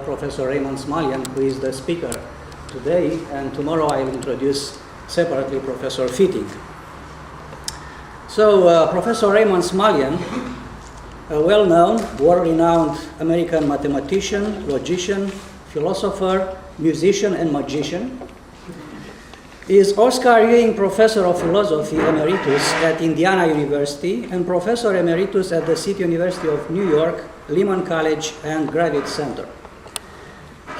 Professor Raymond Smullyan, who is the speaker today, and tomorrow I will introduce separately Professor Fitting. So, Professor Raymond Smullyan, a well-known, world-renowned American mathematician, logician, philosopher, musician, and magician, is Oscar-winning Professor of Philosophy Emeritus at Indiana University and Professor Emeritus at the City University of New York, Lehman College, and Graduate Center.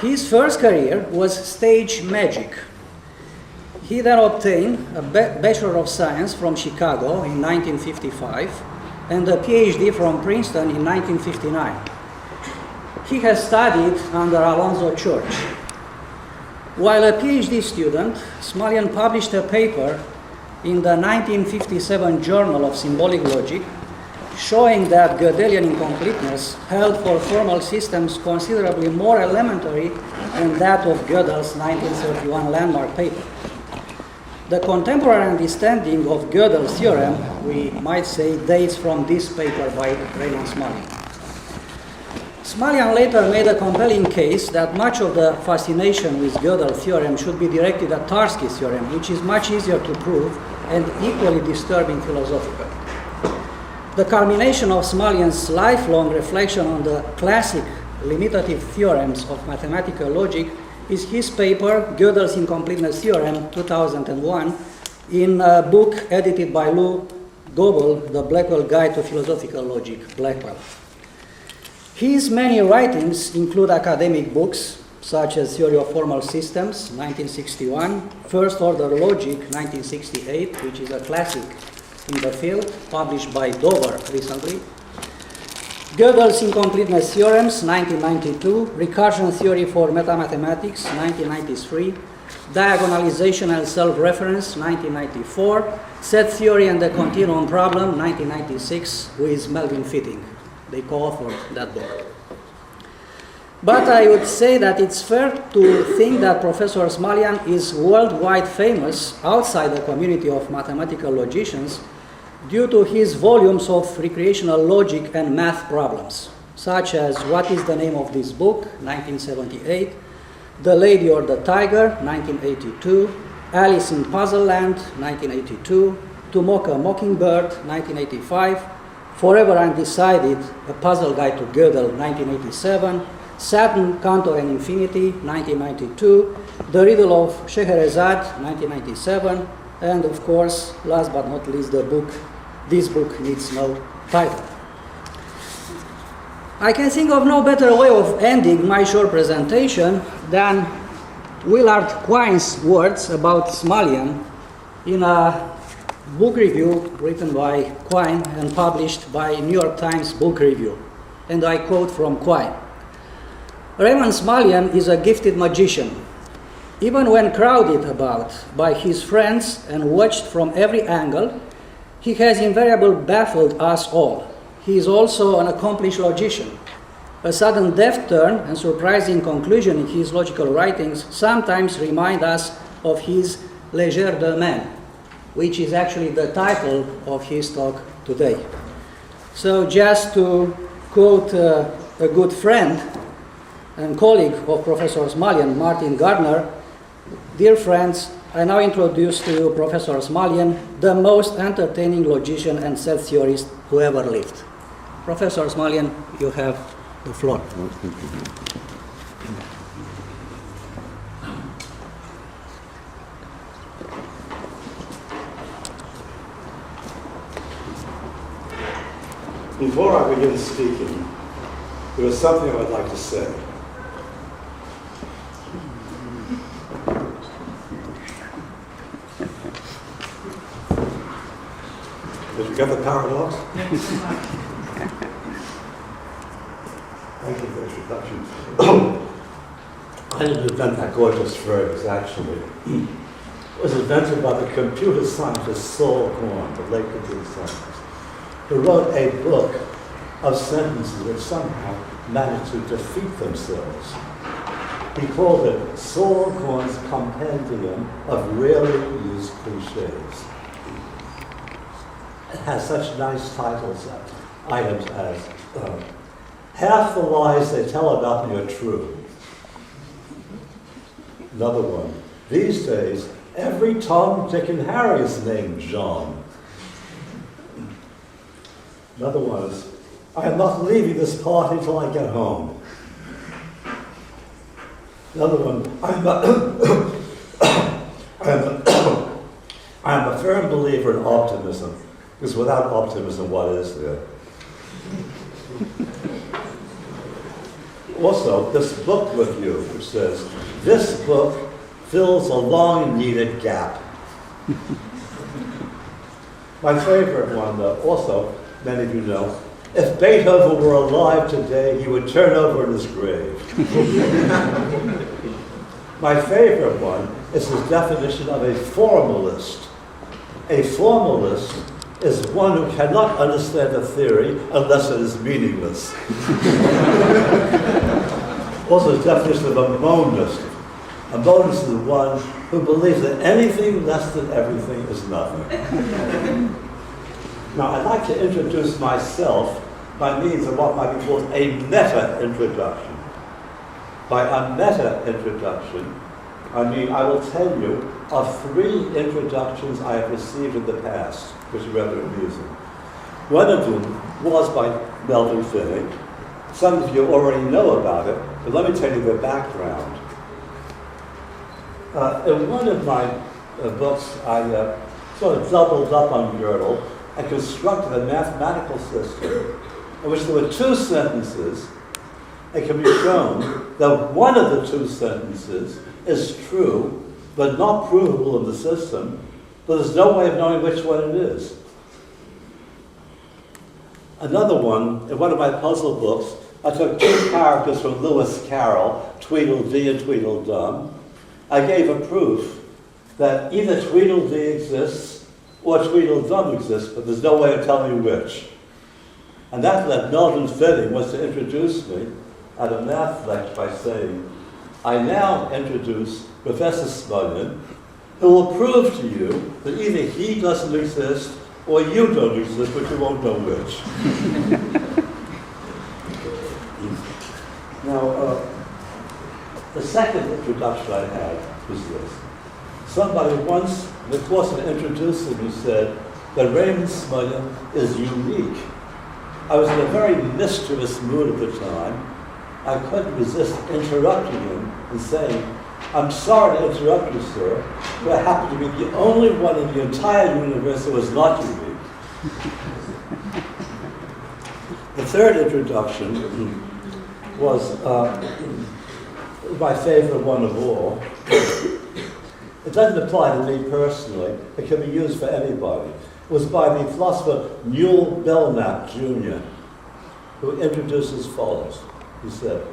His first career was stage magic. He then obtained a Bachelor of Science from Chicago in 1955 and a PhD from Princeton in 1959. He has studied under Alonzo Church. While a PhD student, Smullyan published a paper in the 1957 Journal of Symbolic Logic showing that Gödelian incompleteness held for formal systems considerably more elementary than that of Gödel's 1931 landmark paper. The contemporary understanding of Gödel's theorem, we might say, dates from this paper by Raymond Smullyan. Smullyan later made a compelling case that much of the fascination with Gödel's theorem should be directed at Tarski's theorem, which is much easier to prove and equally disturbing philosophically. The culmination of Smullyan's lifelong reflection on the classic limitative theorems of mathematical logic is his paper, Gödel's Incompleteness Theorem, 2001, in a book edited by Lou Goebel, The Blackwell Guide to Philosophical Logic, Blackwell. His many writings include academic books, such as Theory of Formal Systems, 1961, First Order Logic, 1968, which is a classic in the field, published by Dover recently, Gödel's Incompleteness Theorems, 1992, Recursion Theory for Metamathematics, 1993, Diagonalization and Self-Reference, 1994, Set Theory and the Continuum Problem, 1996, with Melvin Fitting. They co-authored that book. But I would say that it's fair to think that Professor Smullyan is worldwide famous outside the community of mathematical logicians due to his volumes of recreational logic and math problems, such as What is the Name of This Book, 1978, The Lady or the Tiger, 1982, Alice in Puzzle Land, 1982, To Mock a Mockingbird, 1985, Forever Undecided, A Puzzle Guide to Gödel, 1987, Saturn, Cantor and Infinity, 1992, The Riddle of Scheherazade, 1997, and of course, last but not least, This Book Needs No Title. I can think of no better way of ending my short presentation than Willard Quine's words about Smullyan in a book review written by Quine and published by New York Times Book Review. And I quote from Quine: Raymond Smullyan is a gifted magician. Even when crowded about by his friends and watched from every angle, he has invariably baffled us all. He is also an accomplished logician. A sudden deft turn and surprising conclusion in his logical writings sometimes remind us of his legerdemain, which is actually the title of his talk today. So just to quote a good friend and colleague of Professor Smullyan, Martin Gardner, dear friends, I now introduce to you Professor Smullyan, the most entertaining logician and set theorist who ever lived. Professor Smullyan, you have the floor. Before I begin speaking, there is something I would like to say. Did you get the paradox? Thank you for the introduction. I didn't invent that gorgeous phrase, actually. It was invented by the computer scientist Saul Korn, the late computer scientist, who wrote a book of sentences which somehow managed to defeat themselves. He called it Saul Korn's Compendium of Rarely Used Cliches. It has such nice titles, items as half the lies they tell about me are true. Another one. These days, every Tom, Dick, and Harry is named John. Another one is, I am not leaving this party till I get home. Another one, I am a firm believer in optimism, because without optimism, what is there? Also, this book review, which says, this book fills a long-needed gap. My favorite one, though, also, many of you know, if Beethoven were alive today, he would turn over in his grave. My favorite one is his definition of a formalist. A formalist is one who cannot understand a theory unless it is meaningless. Also, the definition of a monist. A monist is one who believes that anything less than everything is nothing. Now, I'd like to introduce myself by means of what might be called a meta-introduction. By a meta-introduction, I mean I will tell you of 3 introductions I have received in the past, which are rather amusing. One of them was by Melvin Finney. Some of you already know about it, but let me tell you the background. In one of my books, I sort of doubled up on Gödel and constructed a mathematical system in which there were 2 sentences. It can be shown that one of the 2 sentences is true, but not provable in the system, but there's no way of knowing which one it is. Another one, in one of my puzzle books, I took 2 characters from Lewis Carroll, Tweedledee and Tweedledum. I gave a proof that either Tweedledee exists or Tweedledum exists, but there's no way of telling me which. And that led Melvin Finney was to introduce me at a math lecture by saying, I now introduce Professor Smullyan, who will prove to you that either he doesn't exist or you don't exist, but you won't know which. Now, the second introduction I had was this. Somebody once, in the course of introducing me, said that Raymond Smullyan is unique. I was in a very mischievous mood at the time. I couldn't resist interrupting him and saying, I'm sorry to interrupt you, sir, but I happen to be the only one in the entire universe that was not unique. The third introduction was my favorite one of all. It doesn't apply to me personally. It can be used for anybody. It was by the philosopher Newell Belknap, Jr., who introduced as follows. He said,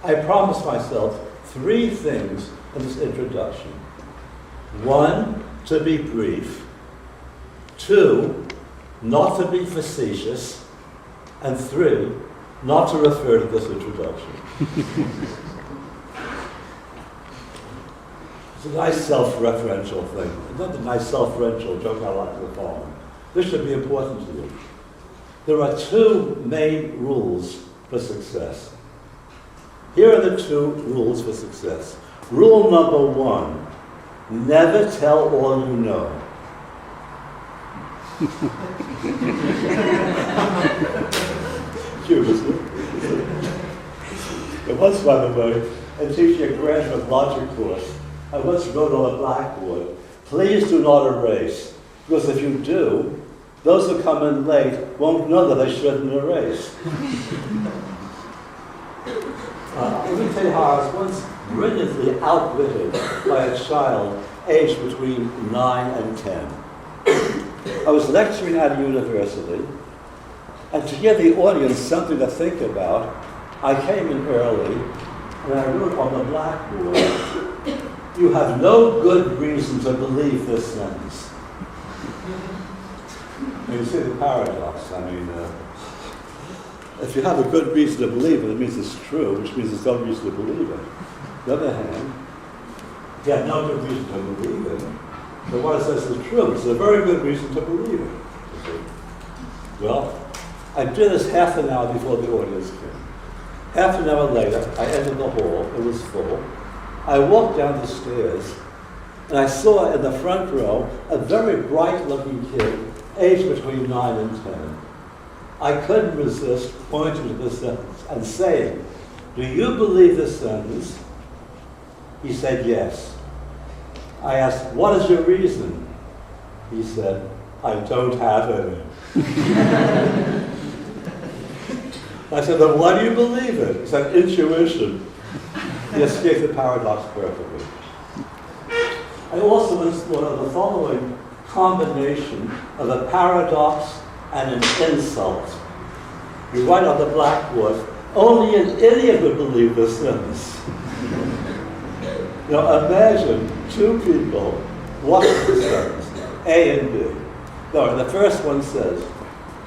I promised myself 3 things in this introduction. 1, to be brief. 2, not to be facetious. And 3, not to refer to this introduction. It's a nice self-referential thing. Another nice self-referential joke I like the following. This should be important to you. There are 2 main rules for success. Here are the 2 rules for success. Rule number 1, never tell all you know. Curiously. It was, by the way, in teaching a graduate logic course, I once wrote on a blackboard, please do not erase, because if you do, those who come in late won't know that they shouldn't erase. Let me tell you how I was once brilliantly outwitted by a child aged between 9 and 10. I was lecturing at a university, and to give the audience something to think about, I came in early, and I wrote on the blackboard, you have no good reason to believe this sentence. And you see the paradox. I mean, if you have a good reason to believe it, it means it's true, which means there's no reason to believe it. On the other hand, if you have no good reason to believe it, then what it says is true. It's a very good reason to believe it. Well, I did this half an hour before the audience came. Half an hour later, I entered the hall. It was full. I walked down the stairs, and I saw in the front row a very bright-looking kid, aged between 9 and 10. I couldn't resist pointing to this sentence and saying, "Do you believe this sentence?" He said, "Yes." I asked, "What is your reason?" He said, "I don't have any." I said, "Then why do you believe it?" He said, "Intuition." He escaped the paradox perfectly. I also explored the following combination of a paradox and an insult. You write on the blackboard, only an idiot would believe this sentence. Now imagine two people watching this sentence, A and B. No, the first one says,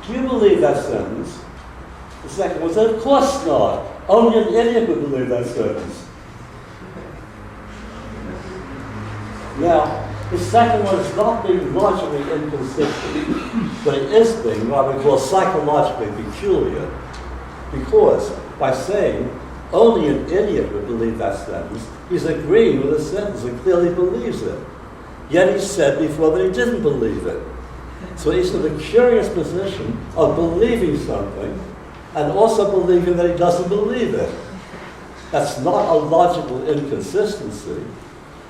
"Do you believe that sentence?" The second one says, "Of course not. Only an idiot would believe that sentence." Now, the second one is not being logically inconsistent, but it is being what we call psychologically peculiar. Because by saying only an idiot would believe that sentence, he's agreeing with the sentence and clearly believes it. Yet he said before that he didn't believe it. So he's in the curious position of believing something and also believing that he doesn't believe it. That's not a logical inconsistency,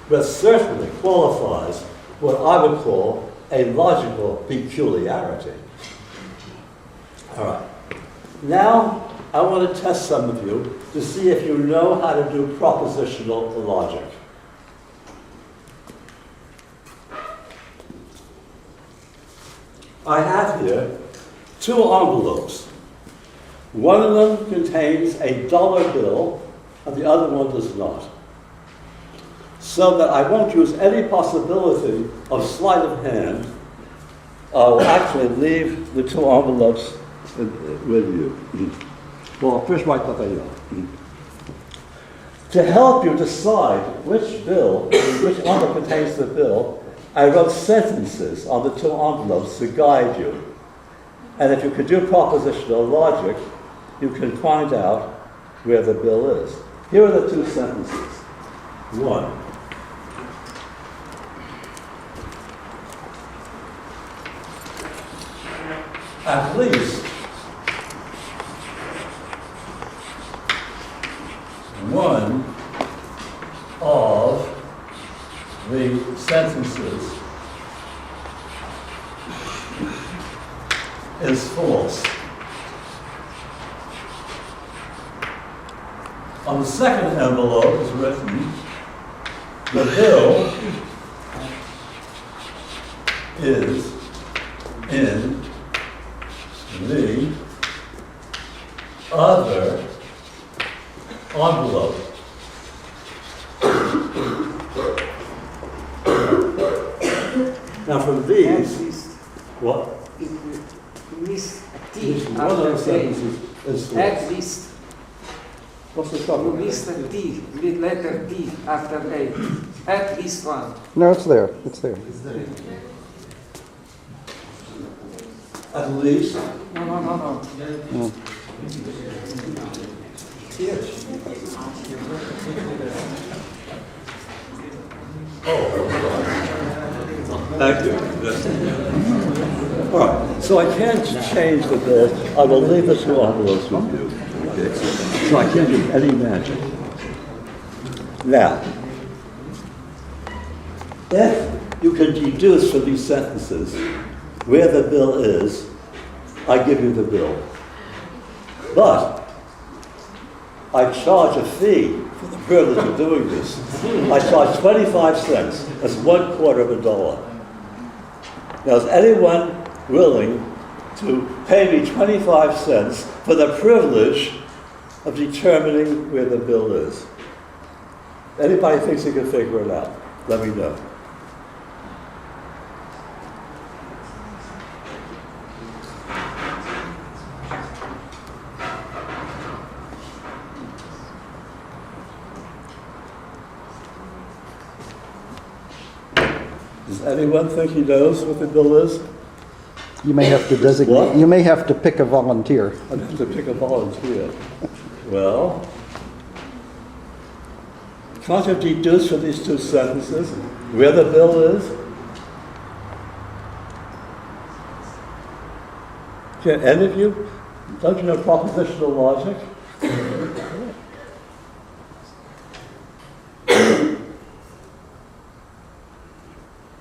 but certainly qualifies what I would call a logical peculiarity. All right. Now, I want to test some of you to see if you know how to do propositional logic. I have here two envelopes. One of them contains a dollar bill, and the other one does not. So that I won't use any possibility of sleight of hand, I will actually leave the two envelopes with you. Well, first write what they are. To help you decide which bill, which envelope contains the bill, I wrote sentences on the two envelopes to guide you. And if you could do propositional logic, you can find out where the bill is. Here are the two sentences. One. At least one of the sentences is false. On the second envelope is written, the bill is in the other envelope. Now from these, what? List T One of the after A. sentences is false. At least. What's the You problem? list T with letter T after A. At least one. No, it's there. It's there. At least. No. No. Here. Thank you. All right, so I can't change the bill. I will leave the two envelopes with you. Okay? So I can't do any magic. Now, if you can deduce from these sentences where the bill is, I give you the bill. But I charge a fee for the privilege of doing this. I charge 25 cents. That's $0.25. Now, is anyone willing to pay me 25 cents for the privilege of determining where the bill is? Anybody thinks he can figure it out? Let me know. Does anyone think he knows what the bill is? You may have to designate. What? You may have to pick a volunteer. I'd have to pick a volunteer. Well, can't you deduce from these two sentences where the bill is? Can any of you? Don't you know propositional logic?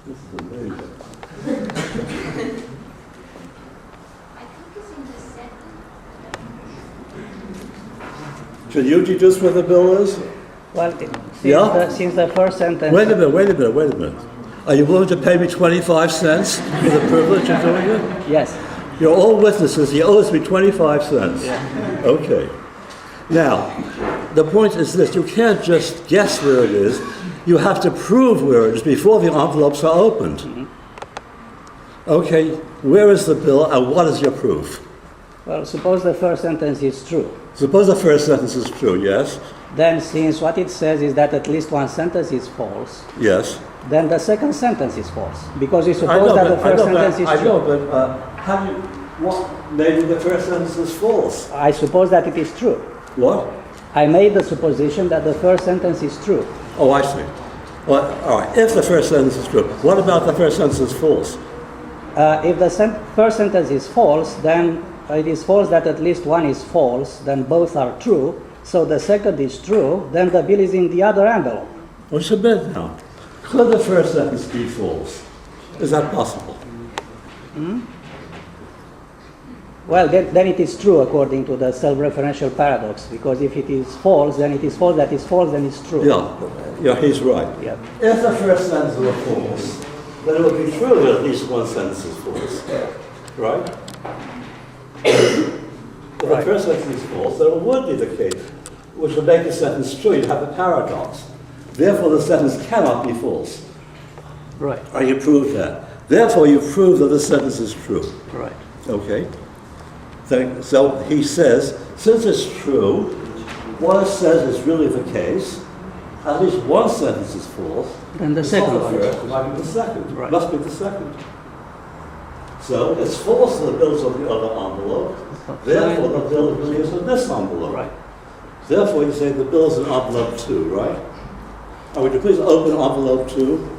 This is amazing. Can you deduce where the bill is? Well, Yeah? since the first sentence... Wait a minute. Are you willing to pay me 25 cents for the privilege of doing it? Yes. You're all witnesses. He owes me 25 cents. Yeah. Okay. Now, the point is this. You can't just guess where it is. You have to prove where it is before the envelopes are opened. Mm-hmm. Okay, where is the bill and what is your proof? Well, suppose the first sentence is true. Suppose the first sentence is true, yes? Then, since what it says is that at least one sentence is false, Yes. then the second sentence is false. Because you suppose that the first sentence is I know, true. but how do you... What? Maybe the first sentence is false. I suppose that it is true. What? I made the supposition that the first sentence is true. Oh, I see. Well, all right, if the first sentence is true, what about the first sentence is false? If the first sentence is false, then it is false that at least one is false, then both are true. So the second is true, then the bill is in the other envelope. What's a bit now? Could the first sentence be false? Is that possible? Well, then it is true according to the self-referential paradox, because if it is false, then it is false, that is false, then it's true. Yeah, he's right. Yeah. If the first sentence were false, then it would be true that at least one sentence is false. Right? If the first sentence is false, then it would be the case, which would make the sentence true. You'd have a paradox. Therefore, the sentence cannot be false. Right. Or you prove that. Therefore, you prove that the sentence is true. Right. Okay? So he says, since it's true, what it says is really the case. At least one sentence is false. Then the It's second not one the is first, it might be the second. Right. Must be the second. So it's false that the bill's on the other envelope. Therefore, the bill really is in this envelope. Right. Therefore, you say the bill is in envelope 2, right? Would you please open envelope 2?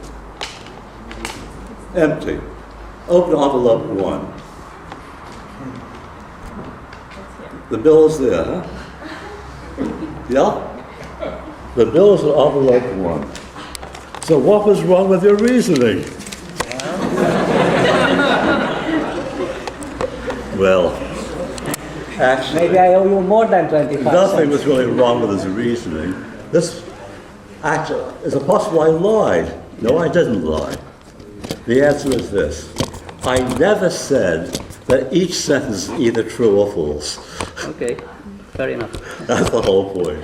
Empty. Open envelope 1. The bill is there, huh? Yeah? The bill is in envelope 1. So what was wrong with your reasoning? Well, actually... Maybe I owe you more than 25 Nothing cents. was really wrong with his reasoning. This, actually, is it possible I lied? No, I didn't lie. The answer is this. I never said that each sentence is either true or false. Okay, fair enough. That's the whole point.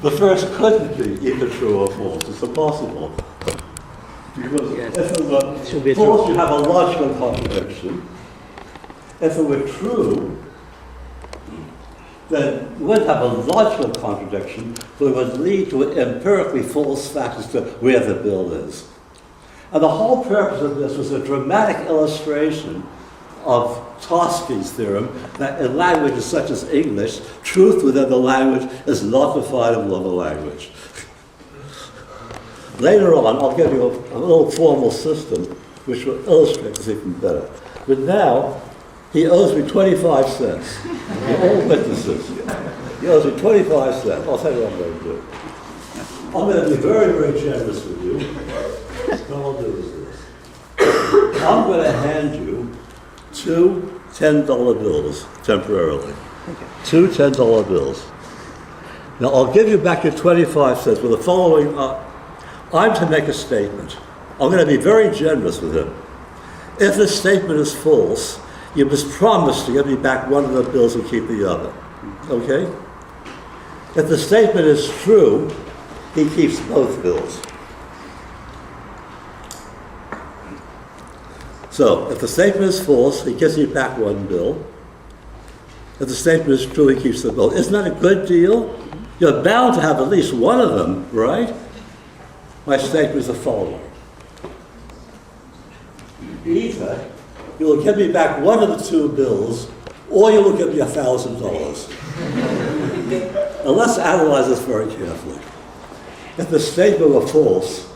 The first couldn't be either true or false. It's impossible. Because Yes. if it were Should be false, true. you have a logical contradiction. If it were true, then you wouldn't have a logical contradiction, but it would lead to empirically false facts as to where the bill is. And the whole purpose of this was a dramatic illustration of Tosky's theorem that in languages such as English, truth within the language is not definable in the language. Later on, I'll give you a little formal system which will illustrate this even better. But now, he owes me 25 cents. You're all witnesses. He owes me 25 cents. I'll tell you what I'm going to do. I'm going to be very, very generous with you. What I'll do is this. I'm going to hand you 2 $10 bills temporarily. Okay. 2 $10 bills. Now, I'll give you back your 25 cents with the following. I'm to make a statement. I'm going to be very generous with him. If the statement is false, you must promise to give me back one of the bills and keep the other. Okay? If the statement is true, he keeps both bills. So, if the statement is false, he gives me back one bill. If the statement is true, he keeps the bill. Isn't that a good deal? You're bound to have at least one of them, right? My statement is the following. Either you will give me back one of the 2 bills, or you will give me $1,000. Now let's analyze this very carefully. If the statement were false,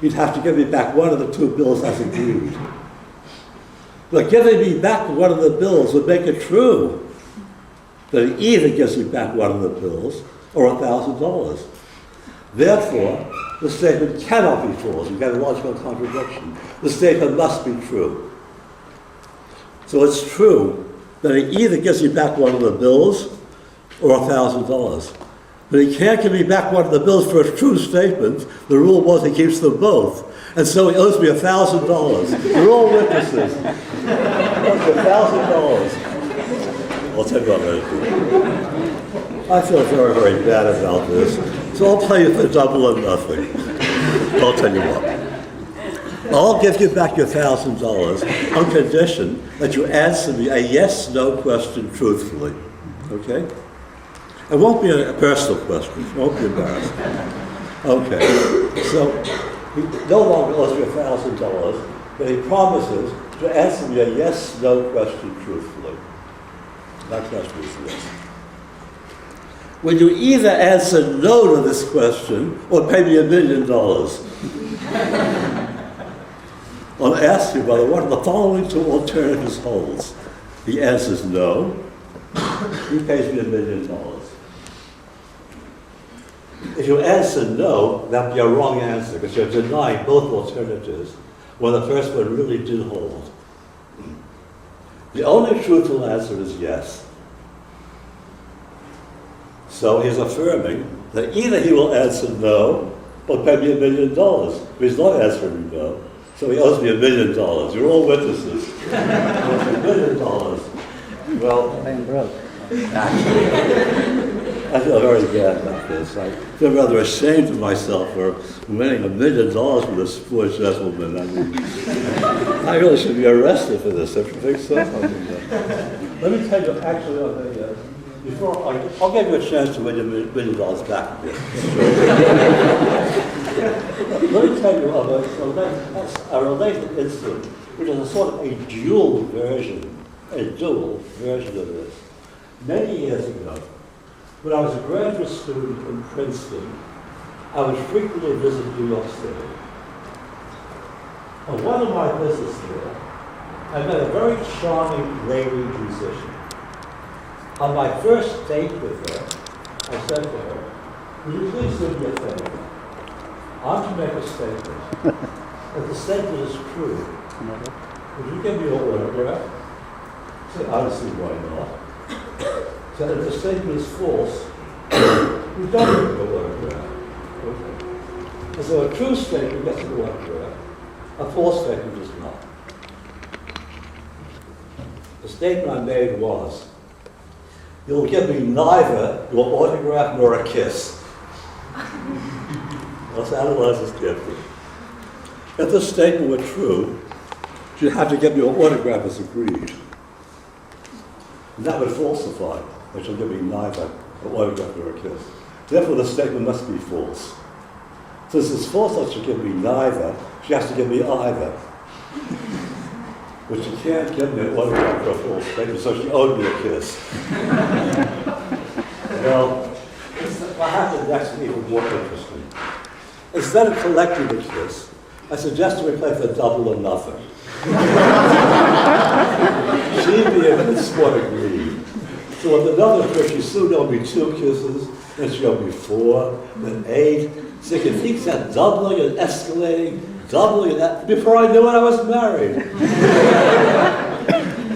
you'd have to give me back one of the two bills as agreed. But giving me back one of the bills would make it true that it either gives me back one of the bills or $1,000. Therefore, the statement cannot be false. You get a logical contradiction. The statement must be true. So it's true that it either gives me back one of the bills or $1,000. But he can't give me back one of the bills for a true statement. The rule was he keeps them both. And so he owes me $1,000. You're all witnesses. He owes me $1,000. I'll tell you what I'm going to do. I feel very, very bad about this. So I'll play you for double or nothing. I'll tell you what. I'll give you back your $1,000 on condition that you answer me a yes/no question truthfully. Okay? It won't be a personal question. It won't be embarrassing. Okay. So he no longer owes me $1,000, but he promises to answer me a yes/no question truthfully. That question is yes. When you either answer no to this question or pay me $1 million, I'll ask you whether one of the following two alternatives holds. He answers no, he pays me $1 million. If you answer no, that'd be a wrong answer because you're denying both alternatives when the first one really did hold. The only truthful answer is yes. So he's affirming that either he will answer no or pay me $1 million. But he's not answering no. So he owes me $1 million. You're all witnesses. He owes me $1 million. Well, I am broke. I feel very bad about this. I feel rather ashamed of myself for winning $1 million from this poor gentleman. I mean, I really should be arrested for this. Don't you think so? Let me tell you, actually, before I'll give you a chance to win your $1 million back again. Let me tell you of a related incident, which is a sort of a dual version of this. Many years ago, when I was a graduate student in Princeton, I would frequently visit New York City. On one of my visits there, I met a very charming lady musician. On my first date with her, I said to her, "Will you please do me a favor? I want to make a statement. If the statement is true, would you give me your autograph?" I said, "I don't see why not." So if the statement is false, you don't give me your autograph. Okay. And so a true statement gets an autograph, a false statement does not. The statement I made was, "You'll give me neither your autograph nor a kiss." Let's analyze this carefully. If the statement were true, you'd have to give me your autograph as agreed. And that would falsify that you'll give me neither an autograph nor a kiss. Therefore, the statement must be false. Since it's false that she'll give me neither, she has to give me either. But she can't give me an autograph for a false statement, so she owed me a kiss. Well, what happened next is even more interesting. Instead of collecting the kiss, I suggested we play for double or nothing. She being in sport agreed. So with another fish, she soon owed me 2 kisses, then she owed me 4, then 8. So you can think that doubling and escalating, doubling and that, before I knew it, I was married.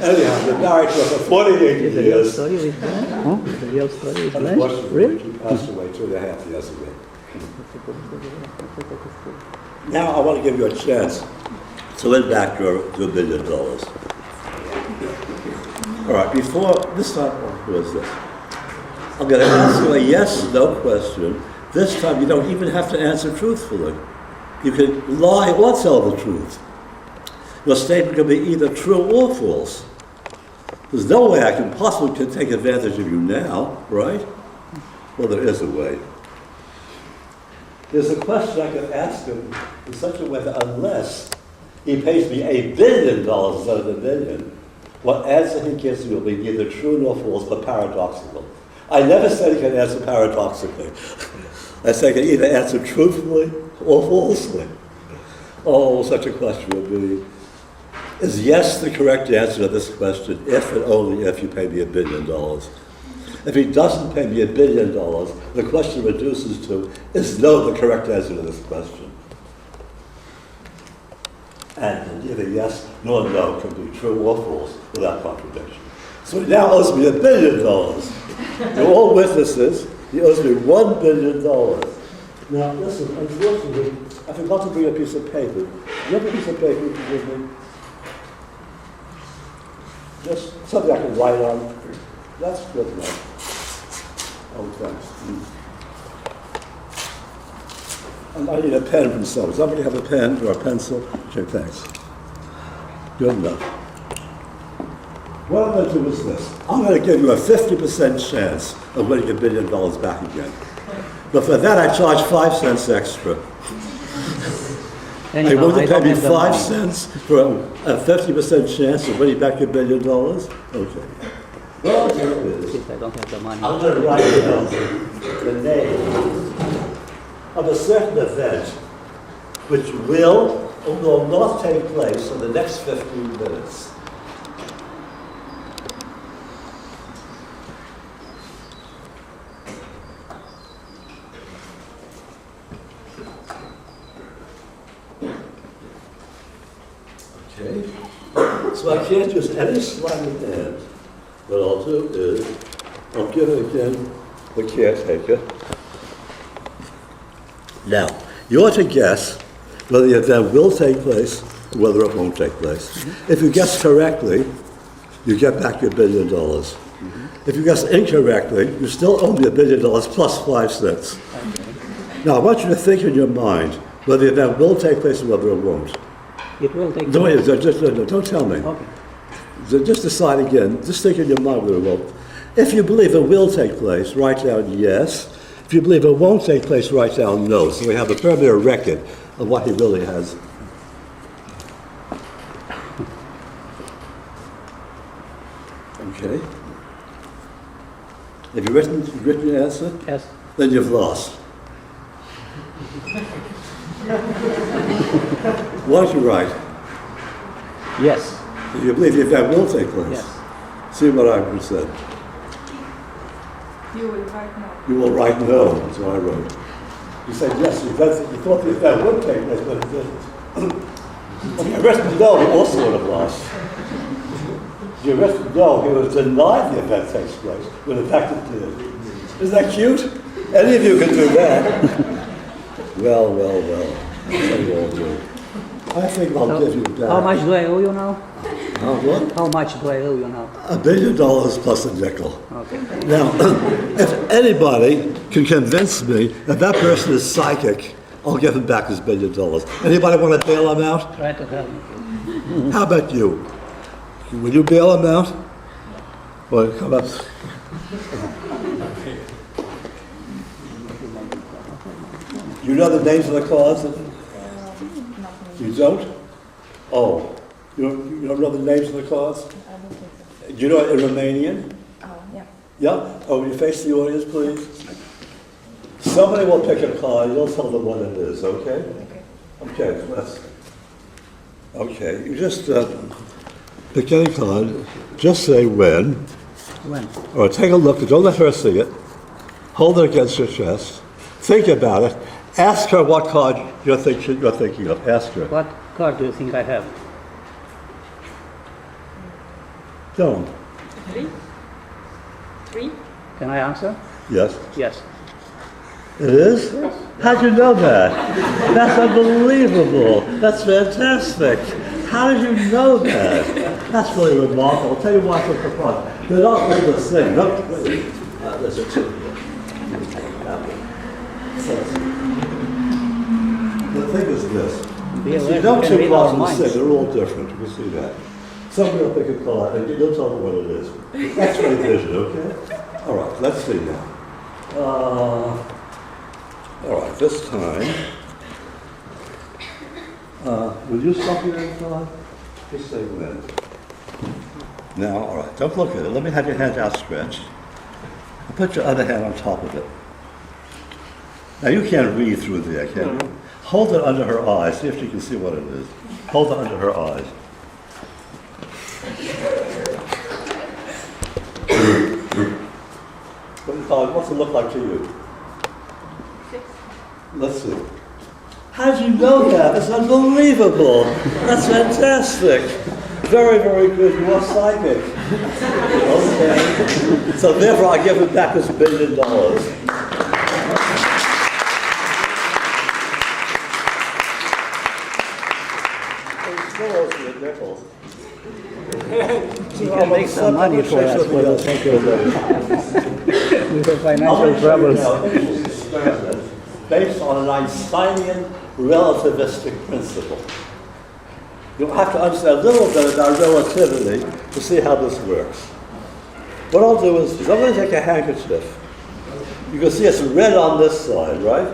Anyhow, I've been married for 48 years. The real story with Blanche? Huh? The real story with Blanche? Really? She passed away 2.5 years ago. Now I want to give you a chance to win back your $1 million. All right, before this time, who is this? I'm going to ask you a yes/no question. This time you don't even have to answer truthfully. You can lie or tell the truth. Your statement can be either true or false. There's no way I can possibly take advantage of you now, right? Well, there is a way. There's a question I could ask him in such a way that unless he pays me $1 billion instead of $1 million, what answer he gives me will be neither true nor false, but paradoxical. I never said he can answer paradoxically. I said he can either answer truthfully or falsely. Oh, such a question would be, is yes the correct answer to this question if and only if you pay me $1 billion? If he doesn't pay me $1 billion, the question reduces to, is no the correct answer to this question? And neither yes nor no can be true or false without contradiction. So he now owes me $1 billion. You're all witnesses. He owes me $1 billion. Now, listen, unfortunately, I forgot to bring a piece of paper. Do you have a piece of paper you can give me? Just something I can write on. That's good enough. Oh, thanks. And I need a pen from someone. Somebody have a pen or a pencil? Okay, thanks. Good enough. What I'm going to do is this. I'm going to give you a 50% chance of winning $1 billion back again. But for that, I charge 5 cents extra. Are you willing to pay me 5 cents for a 50% chance of winning back $1 billion? Okay. Well, here it is. Since I don't have the money. I'm going to write down the name of a certain event which will or will not take place in the next 15 minutes. Okay, so I can't use any sleight of hand. What I'll do is, I'll give it again the caretaker. Now, you ought to guess whether the event will take place or whether it won't take place. If you guess correctly, you get back your $1 billion. If you guess incorrectly, you still owe me $1 billion plus 5 cents. Now, I want you to think in your mind whether the event will take place or whether it won't. It will take No, place. no, don't tell me. Okay. So just decide again. Just think in your mind whether it will. If you believe it will take place, write down yes. If you believe it won't take place, write down no. So we have a permanent record of what he really has. Okay. Have you written your answer? Yes. Then you've lost. Why don't you write? Yes. If you believe the event will take place. Yes. See what I said. You will write no. You will write no, that's what I wrote. You said yes, you thought the event would take place, but it didn't. If you written no, you also would have lost. If you written no, he would have denied the event takes place, when in fact it did. Isn't that cute? Any of you can do that. Well. That's you all do. I think I'll give you back. How much do I owe you now? What? How much do I owe you now? $1 billion plus a nickel. Okay. Now, if anybody can convince me that that person is psychic, I'll give him back his $1 billion. Anybody want to bail him out? Try to help me. How about you? Will you bail him out? Well, come up. You know the names of the cards? You don't? Oh, you don't know the names of the cards? I don't think so. Do you know it in Romanian? Oh, yeah. Yeah? Oh, will you face the audience, please? Somebody will pick a card, you'll tell them what it is, okay? Okay. Okay, okay, you just pick any card, just say when, When? or take a look, don't let her see it, hold it against your chest, think about it, ask her what card you're thinking of, ask her. What card do you think I have? Don't. 3? Can I answer? Yes? Yes. It is? How'd you know that? That's unbelievable. That's fantastic. How did you know that? That's really remarkable. I'll tell you why it's so fun. They're not all the same. No, wait. There's a two here. The thing is this. Be You aware, don't you can two read our cards are the same. minds. They're all different. You can see that. Somebody will pick a card and you'll tell them what it is. X-ray vision, okay? All right, let's see now. All right, this time, will you stop your own card? Just say when. Now, all right, don't look at it. Let me have your hand outstretched. Put your other hand on top of it. Now you can't read through there, can you? Hold it under her eyes. See if you can see what it is. Hold it under her eyes. What's it look like to you? 6. Let's see. How did you know that? It's unbelievable. That's fantastic. Very, very good. You are psychic. Okay. So therefore, I give him back his $1 billion. You can make some money for us for the sake of the financial troubles. Based on an Einsteinian relativistic principle. You'll have to understand a little bit about relativity to see how this works. What I'll do is, I'm going to take a handkerchief. You can see it's red on this side, right?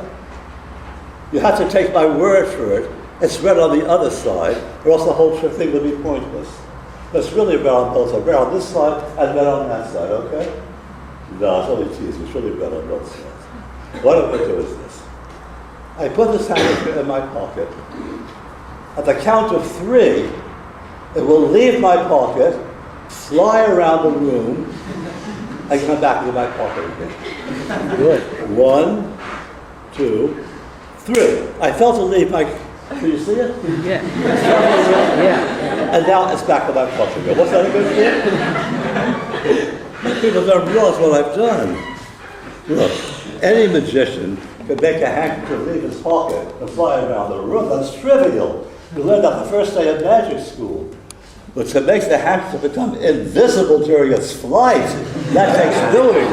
You have to take my word for it. It's red on the other side, or else the whole thing would be pointless. But it's really red on both sides. Red on this side and red on that side, okay? No, it's only teasing. It's really red on both sides. What I'm going to do is this. I put this handkerchief in my pocket. At the count of 3, it will leave my pocket, fly around the room, and come back into my pocket again. Good. 1, 2, 3. I felt it leave my... Can you see it? Yeah. Yeah. And now it's back in my pocket again. What's that a good thing? People don't realize what I've done. Look, any magician could make a handkerchief leave his pocket and fly around the room. That's trivial. You learned that the first day of magic school. But to make the handkerchief become invisible during its flight, that takes doing.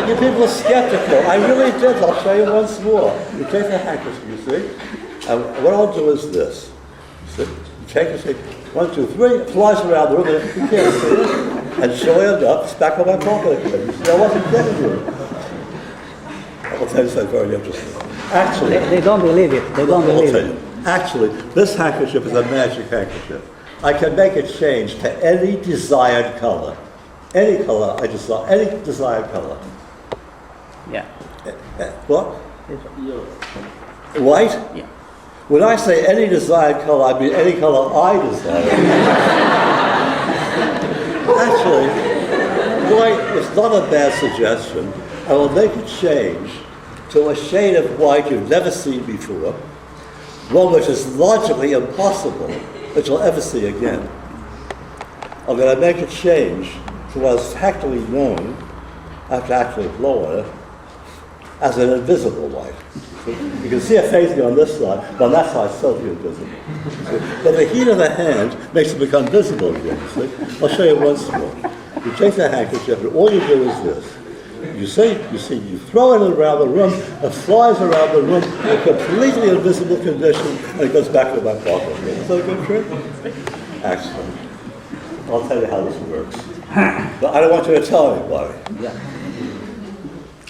You people are skeptical. I really did. I'll show you once more. You take the handkerchief, you see, and what I'll do is this. You take it, say, 1, 2, 3, it flies around the room, and you can't see it, and sure enough, it's back on my pocket again. You see, I wasn't kidding you. I'll tell you something very interesting. Actually, They don't believe it. They don't I'll believe tell it. you. Actually, this handkerchief is a magic handkerchief. I can make it change to any desired color. Any color I desire, any desired color. Yeah. What? White? Yeah. When I say any desired color, I mean any color I desire. Actually, white is not a bad suggestion. I will make a change to a shade of white you've never seen before, one which is logically impossible that you'll ever see again. I'm going to make a change to what is actually known, after actually blowing it, as an invisible white. You can see it fading on this side, but on that side it's still invisible. But the heat of the hand makes it become visible again, see? I'll show you once more. You take the handkerchief, and all you do is this. You throw it around the room, it flies around the room in a completely invisible condition, and it goes back to my pocket again. Is that a good trick? Excellent. I'll tell you how this works. But I don't want you to tell anybody. Yeah.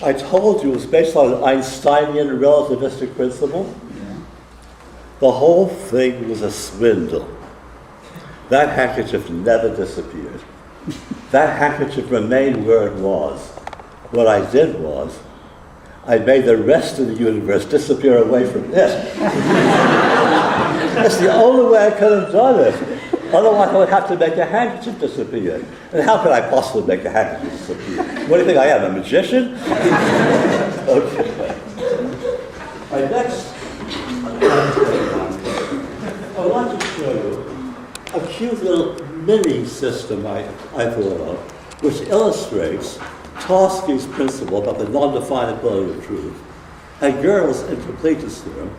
I told you it was based on an Einsteinian relativistic principle. The whole thing was a swindle. That handkerchief never disappeared. That handkerchief remained where it was. What I did was, I made the rest of the universe disappear away from it. That's the only way I could have done it. Otherwise, I would have to make a handkerchief disappear. And how could I possibly make a handkerchief disappear? What do you think I am, a magician? Okay. I want to show you a cute little mini system I thought of, which illustrates Tarski's principle about the non-definability of truth and Gödel's incompleteness theorem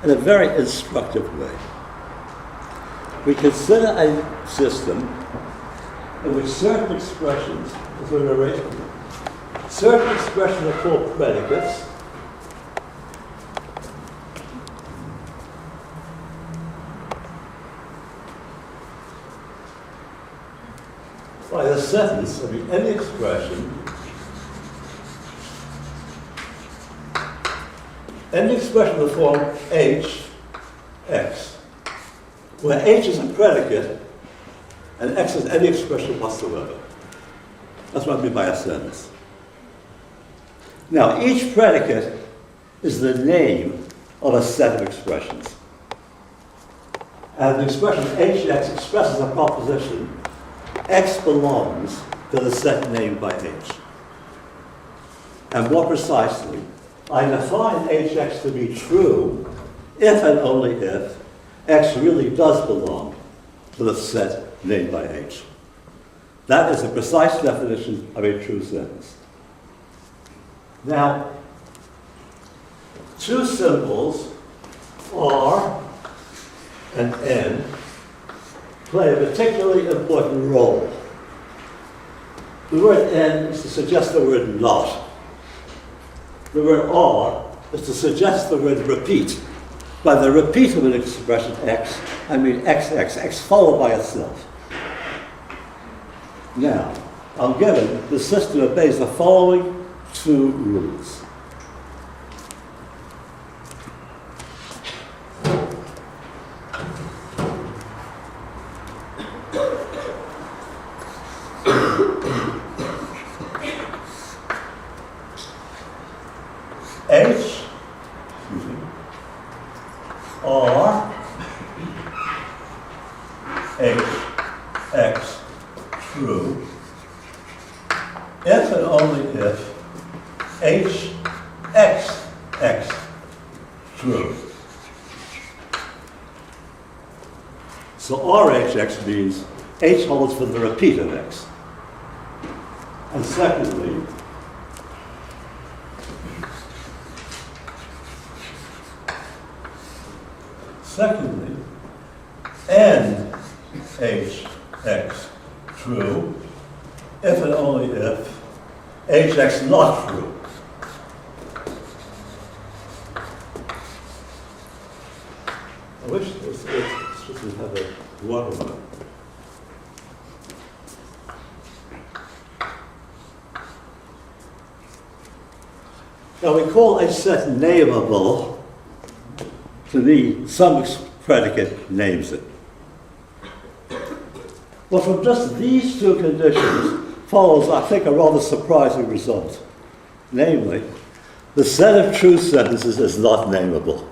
in a very instructive way. We consider a system in which certain expressions, certain expressions are called predicates, by the sentence, I mean any expression of the form h, x, where h is a predicate and x is any expression whatsoever. That's what I mean by a sentence. Now, each predicate is the name of a set of expressions. And the expression hx expresses a proposition. X belongs to the set named by h. And more precisely, I define hx to be true if and only if x really does belong to the set named by h. That is a precise definition of a true sentence. Now, two symbols, R and N, play a particularly important role. The word N is to suggest the word not. The word R is to suggest the word repeat. By the repeat of an expression x, I mean x followed by itself. Now, I'm given the system obeys the following two rules. H, R, H, X, true, if and only if H, X, X, true. So RHX means H holds for the repeat of X. And secondly, N, H, X, true, if and only if H, X not true. I wish this would have a watermark. Now we call a set nameable to be some predicate names it. Well, from just these two conditions follows, I think, a rather surprising result. Namely, the set of true sentences is not nameable.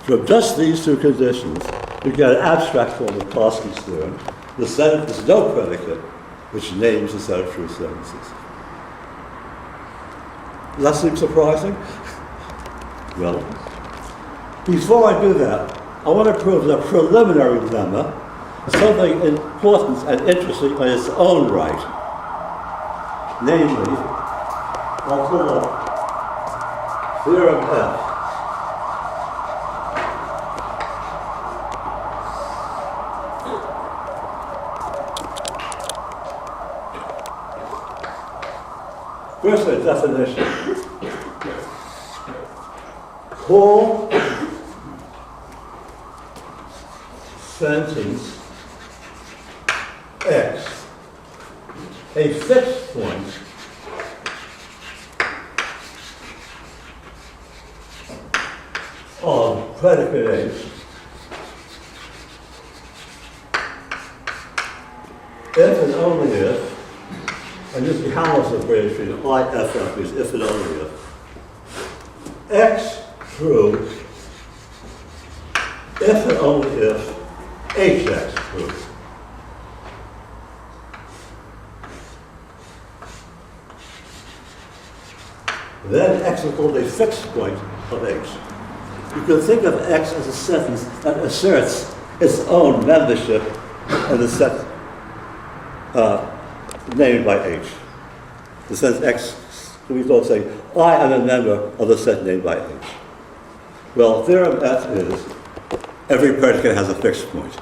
From just these two conditions, you get an abstract form of Tarski's theorem. The set is no predicate which names the set of true sentences. Does that seem surprising? Well, before I do that, I want to prove the preliminary lemma, something important and interesting in its own right. Namely, I'll call it theorem F. First, a definition. Call sentence X a fixed point of predicate H if and only if, and this is Hamilton's abbreviation, IFF is if and only if, X true if and only if HX true. Then X is called a fixed point of H. You can think of X as a sentence that asserts its own membership in the set named by H. The sentence X, we don't say, I am a member of the set named by H. Well, theorem F is every predicate has a fixed point.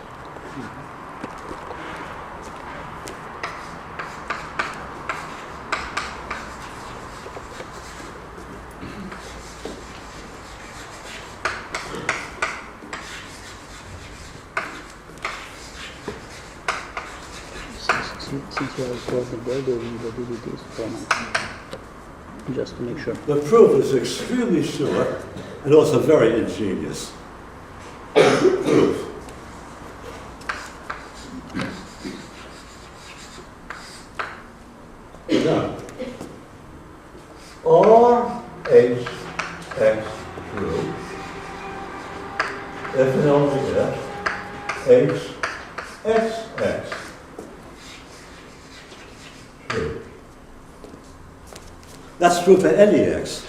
Since you are recording there, we will do this for just to make sure. The proof is extremely short and also very ingenious. Proof. Now, R, H, X, true, if and only if H, X, X, true. That's true for any X.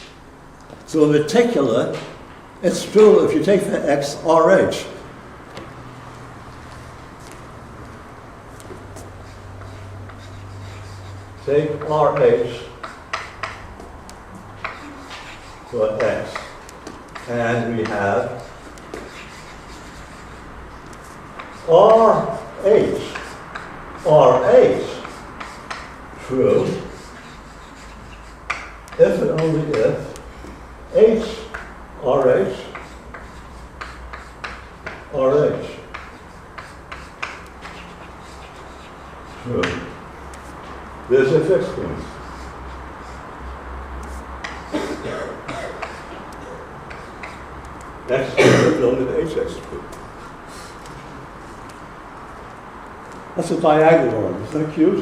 So in particular, it's true if you take for X, RH. Take RH for X, and we have RH, true, if and only if H, RH, true. There's a fixed point. X is true if only if HX is true. That's a diagonal one. Isn't that cute?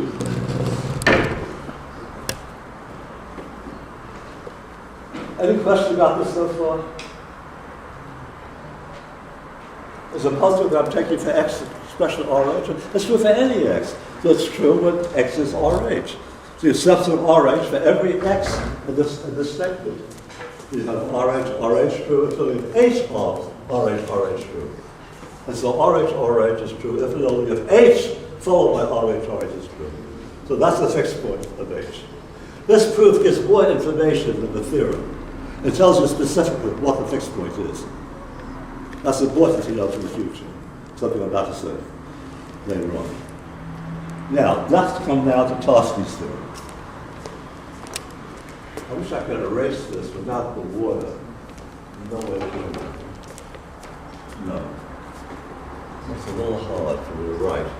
Any question about this so far? There's a positive that I'm taking for X expression RH. It's true for any X. So it's true when X is RH. So you substitute RH for every X in this statement. You have RH true until you have H of RH true. And so RH is true if and only if H followed by RH is true. So that's the fixed point of H. This proof gives more information than the theorem. It tells you specifically what the fixed point is. That's important to know for the future. Something I'm about to say later on. Now, let's come now to Tarski's theorem. I wish I could erase this without the water. No way to do that. No. It's a little hard for me to write.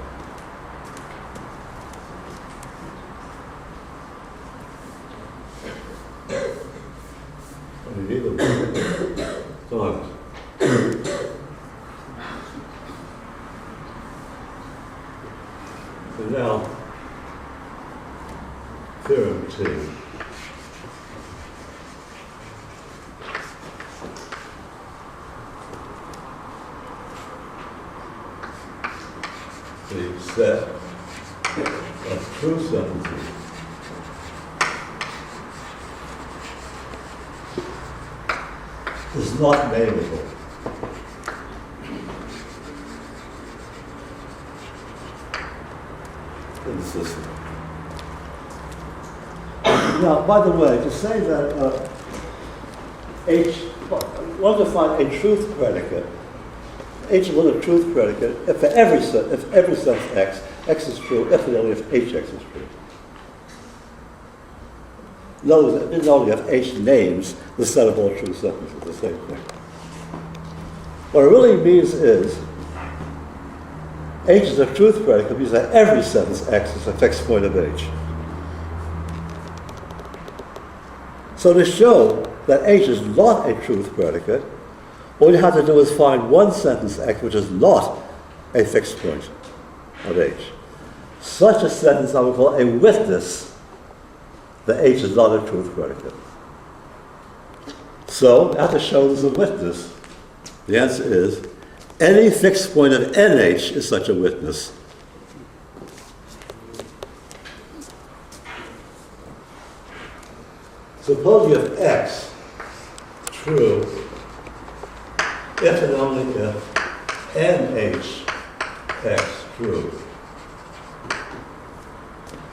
I need a darn it. So now, theorem 2. The set of true sentences is not nameable. In the system. Now, by the way, to say that one to find a truth predicate, H is a truth predicate if for every sense X is true, if and only if HX is true. In other words, it didn't only if H names the set of all true sentences, the same thing. What it really means is H is a truth predicate means that every sentence X is a fixed point of H. So to show that H is not a truth predicate, all you have to do is find one sentence X which is not a fixed point of H. Such a sentence I would call a witness that H is not a truth predicate. So, I have to show there's a witness. The answer is, any fixed point of NH is such a witness. Suppose you have X true if and only if NH X true.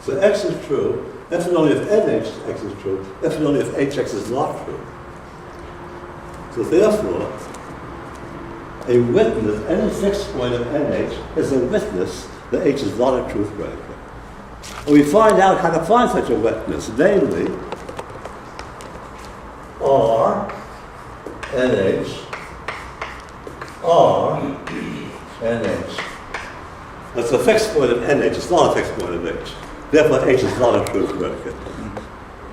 So X is true if and only if NH X is true, if and only if HX is not true. So therefore, a witness, any fixed point of NH is a witness that H is not a truth predicate. And we find out how to find such a witness, namely R, NH, R, NH. That's a fixed point of NH, it's not a fixed point of H. Therefore, H is not a truth predicate.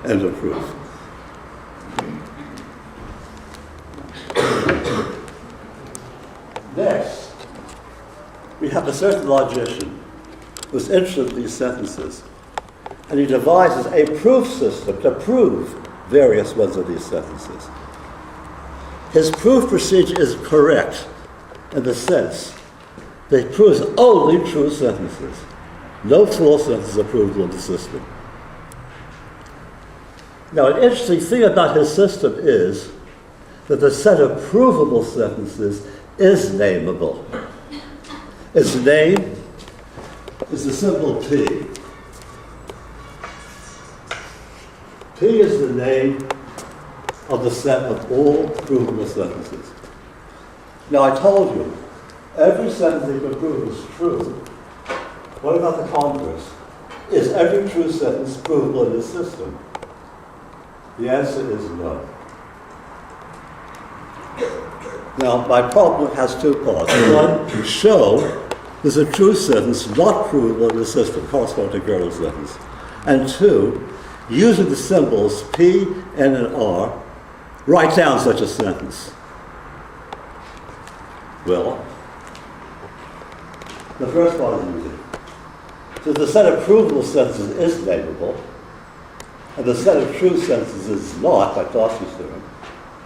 End of proof. Next, we have a certain logician who's interested in these sentences. and he devises a proof system to prove various ones of these sentences. His proof procedure is correct in the sense that he proves only true sentences. No false sentences are provable in the system. Now, an interesting thing about his system is that the set of provable sentences is nameable. Its name is the symbol P. P is the name of the set of all provable sentences. Now, I told you, every sentence you can prove is true. What about the converse? Is every true sentence provable in this system? The answer is no. Now, my problem has two parts. One, show there's a true sentence not provable in the system corresponding to Gödel's sentence. And two, using the symbols P, N, and R, write down such a sentence. Well, the first part is easy. So the set of provable sentences is nameable, and the set of true sentences is not, by Darcy's theorem.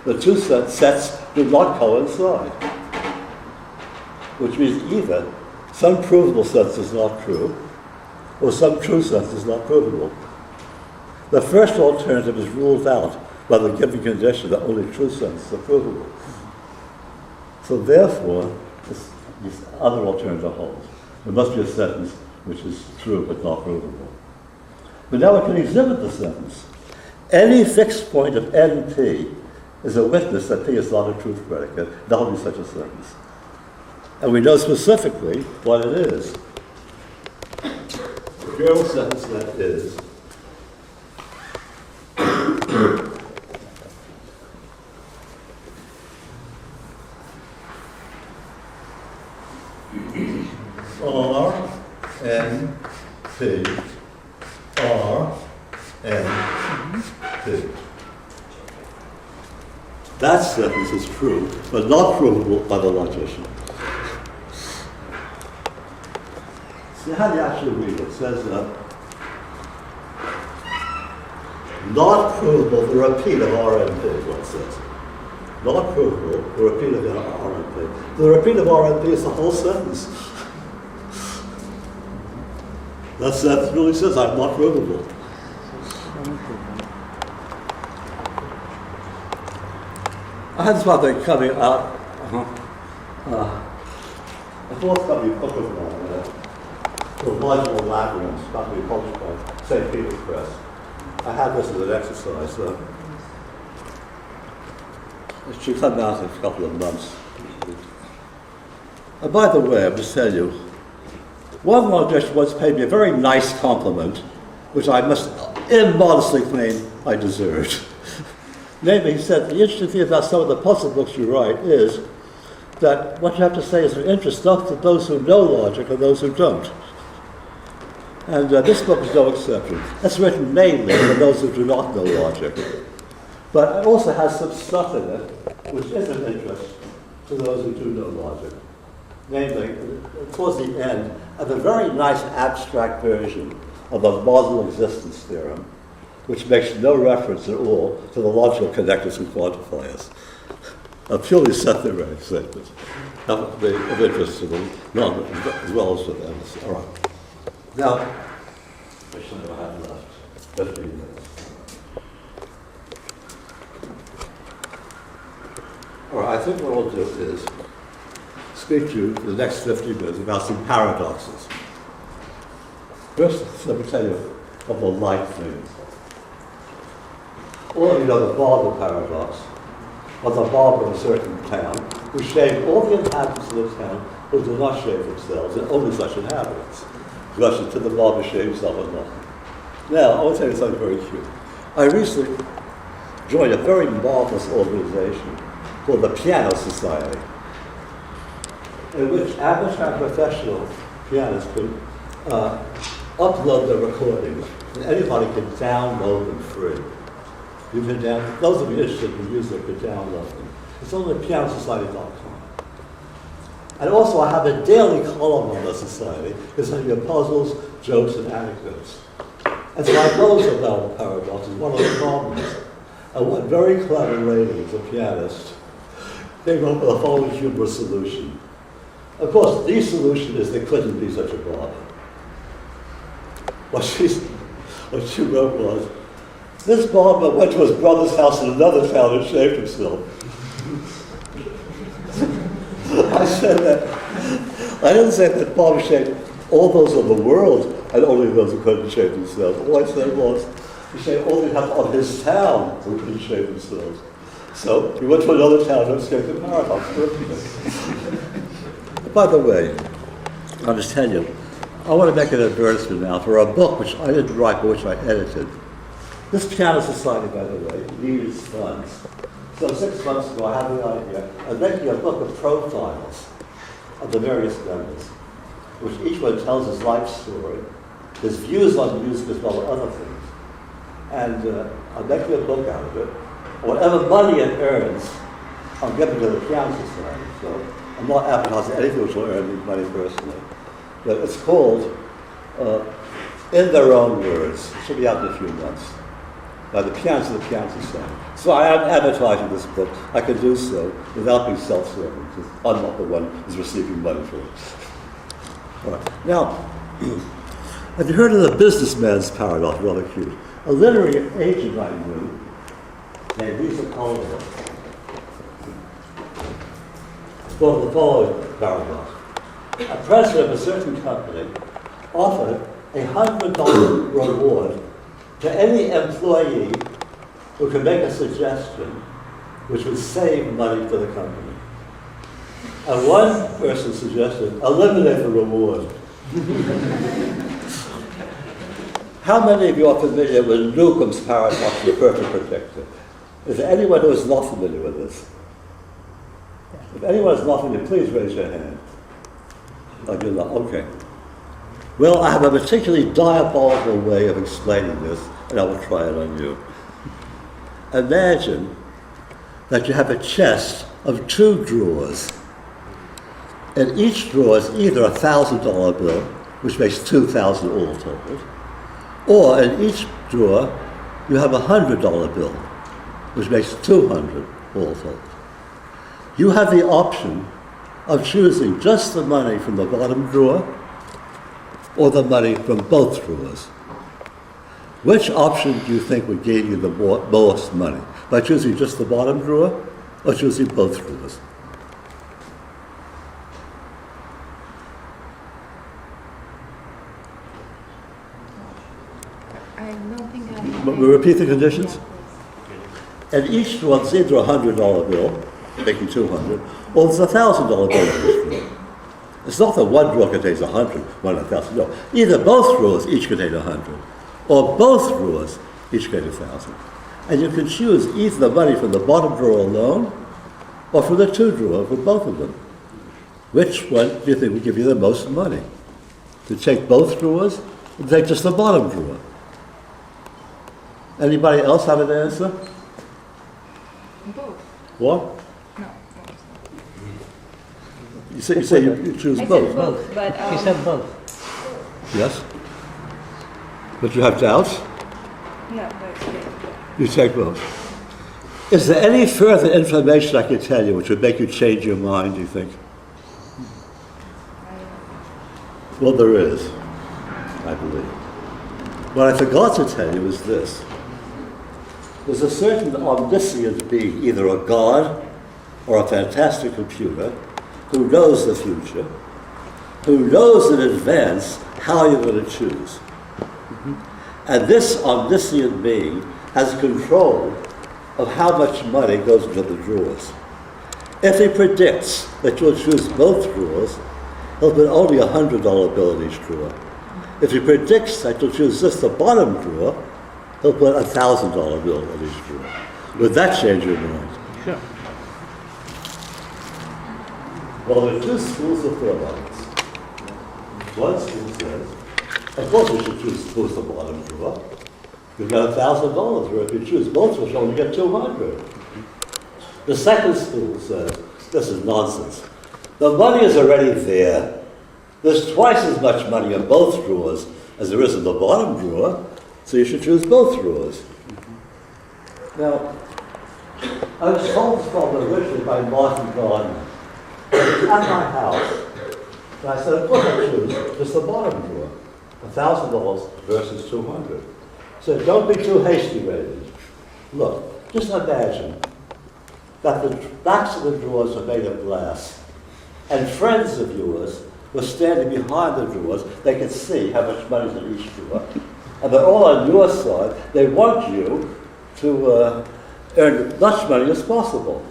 The two sets do not coincide, which means either some provable sentence is not true, or some true sentence is not provable. The first alternative is ruled out by the given condition that only true sentences are provable. So therefore, this other alternative holds. There must be a sentence which is true but not provable. But now we can exhibit the sentence. Any fixed point of NP is a witness that P is not a truth predicate. That will be such a sentence. And we know specifically what it is. The Gödel sentence that is R, N, P, R, N, P. That sentence is true, but not provable by the logician. See how do you actually read it? It says not provable, the repeat of RNP is what it says. Not provable, the repeat of RNP. The repeat of RNP is the whole sentence. That sentence really says, I'm not provable. I had this one thing coming out. A forthcoming book of mine, called Marginal Labyrinths, about to be published by St. Peter's Press. I had this as an exercise. It should come out in a couple of months. And by the way, I'm just telling you, one logician once paid me a very nice compliment, which I must immodestly claim I deserved. Namely, he said, the interesting thing about some of the puzzle books you write is that what you have to say is of interest not to those who know logic and those who don't. And this book is no exception. It's written mainly for those who do not know logic. But it also has some stuff in it which is of interest to those who do know logic. Namely, towards the end, I have a very nice abstract version of the model existence theorem, which makes no reference at all to the logical connectors and quantifiers. A purely set theoretic statement. That would be of interest to them, none as well as to them. All right. Now, which I never have left. 15 minutes. All right, I think what I'll do is speak to you for the next 50 minutes about some paradoxes. First, let me tell you of the light things. All of you know the barber paradox, of the barber of a certain town who shaved all the inhabitants of the town who did not shave themselves, and only such inhabitants. Rushed to the barber shave himself and nothing. Now, I want to tell you something very cute. I recently joined a very marvelous organization called the Piano Society, in which amateur professional pianists can upload their recordings, and anybody can download them free. You can those of you interested in music can download them. It's on the pianosociety.com. And also I have a daily column on the society containing puzzles, jokes, and anecdotes. And so I close about the paradox is one of the problems. And one very clever lady, a pianist, came up with the following humorous solution. Of course, the solution is there couldn't be such a bother. What she wrote was, this barber went to his brother's house in another town and shaved himself. I said that. I didn't say that barber shaved all those of the world and only those who couldn't shave themselves. All I said was, he shaved all the people of his town who couldn't shave themselves. So he went to another town and escaped the paradox. By the way, I'll just tell you, I want to make an advertisement now for a book which I didn't write but which I edited. This piano society, by the way, needs funds. So 6 months ago I had the idea of making a book of profiles of the various members, which each one tells his life story, his views on music as well as other things. And I'm making a book out of it. Whatever money it earns, I'll give it to the Piano Society. So I'm not advertising anything which will earn me money personally. But it's called In Their Own Words. It should be out in a few months. By the Piano Society. So I am advertising this book. I can do so without being self-serving, because I'm not the one who's receiving money for it. All right. Now, have you heard of the businessman's paradox? Rather cute. A literary agent I knew named Lisa Calder spoke the following paradox. A president of a certain company offered a $100 reward to any employee who could make a suggestion which would save money for the company. And one person suggested, eliminate the reward. How many of you are familiar with Newcomb's paradox of the perfect protector? Is there anyone who is not familiar with this? If anyone is not familiar, please raise your hand. Oh, you're not, okay. Well, I have a particularly diabolical way of explaining this, and I will try it on you. Imagine that you have a chest of 2 drawers, and each drawer is either a $1,000 bill, which makes 2,000 all totaled, or in each drawer you have a $100 bill, which makes 200 all totaled. You have the option of choosing just the money from the bottom drawer or the money from both drawers. Which option do you think would gain you the most money? By choosing just the bottom drawer or choosing both drawers? I don't think I... But we repeat the conditions? And each drawer is either a $100 bill, making 200, or there's a $1,000 bill in each drawer. It's not that one drawer contains 100, one 1,000. No, either both drawers each contain 100, or both drawers each contain 1,000. And you can choose either the money from the bottom drawer alone, or from the 2 drawer for both of them. Which one do you think would give you the most money? To take both drawers, or to take just the bottom drawer? Anybody else have an answer? Both. What? No. You say you choose I both. said both, but... He said both. Yes? But you have doubts? No, but... You take both. Is there any further information I can tell you which would make you change your mind, do you think? Well, there is, I believe. What I forgot to tell you is this. There's a certain omniscient being, either a god or a fantastic computer, who knows the future, who knows in advance how you're going to choose. And this omniscient being has control of how much money goes into the drawers. If he predicts that you'll choose both drawers, he'll put only a $100 bill in each drawer. If he predicts that you'll choose just the bottom drawer, he'll put a $1,000 bill in each drawer. Would that change your mind? Sure. Well, there are 2 schools of thought on this. One school says, of course you should choose the bottom drawer. You've got $1,000, where if you choose both, you'll only get 200. The second school says, this is nonsense. The money is already there. There's twice as much money in both drawers as there is in the bottom drawer. So you should choose both rulers. Now, I was solved this problem originally by Martin Gardner. He was at my house, and I said, of course I choose just the bottom drawer, $1,000 versus $200. So don't be too hasty, Raymond. Look, just imagine that the backs of the drawers are made of glass, and friends of yours were standing behind the drawers. They could see how much money is in each drawer, and they're all on your side. They want you to earn as much money as possible.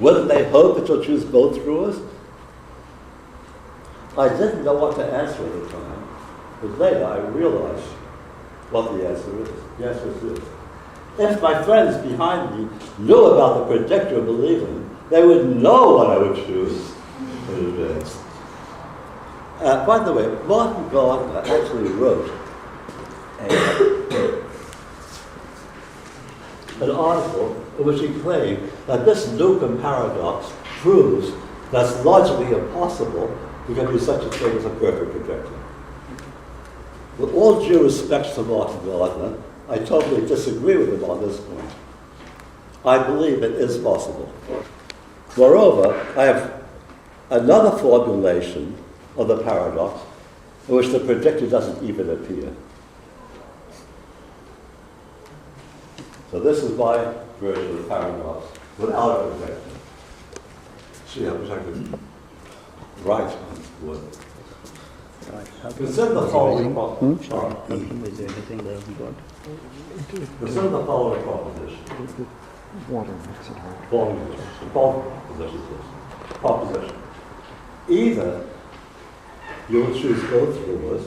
Wouldn't they hope that you'll choose both drawers? I didn't know what to answer at the time, but later I realized what the answer is. The answer is this. If my friends behind me knew about the predictor believing, they would know what I would choose in advance. By the way, Martin Gardner actually wrote an article in which he claimed that this Newcomb paradox proves that it's logically impossible there can be such a thing as a perfect predictor. With all due respect to Martin Gardner, I totally disagree with him on this point. I believe it is possible. Moreover, I have another formulation of the paradox in which the predictor doesn't even appear. So this is my version of the paradox without a predictor. See, I wish I could write on wood. Consider the following proposition. Is there anything that we got? Consider the following proposition. Proposition. Either you will choose both drawers,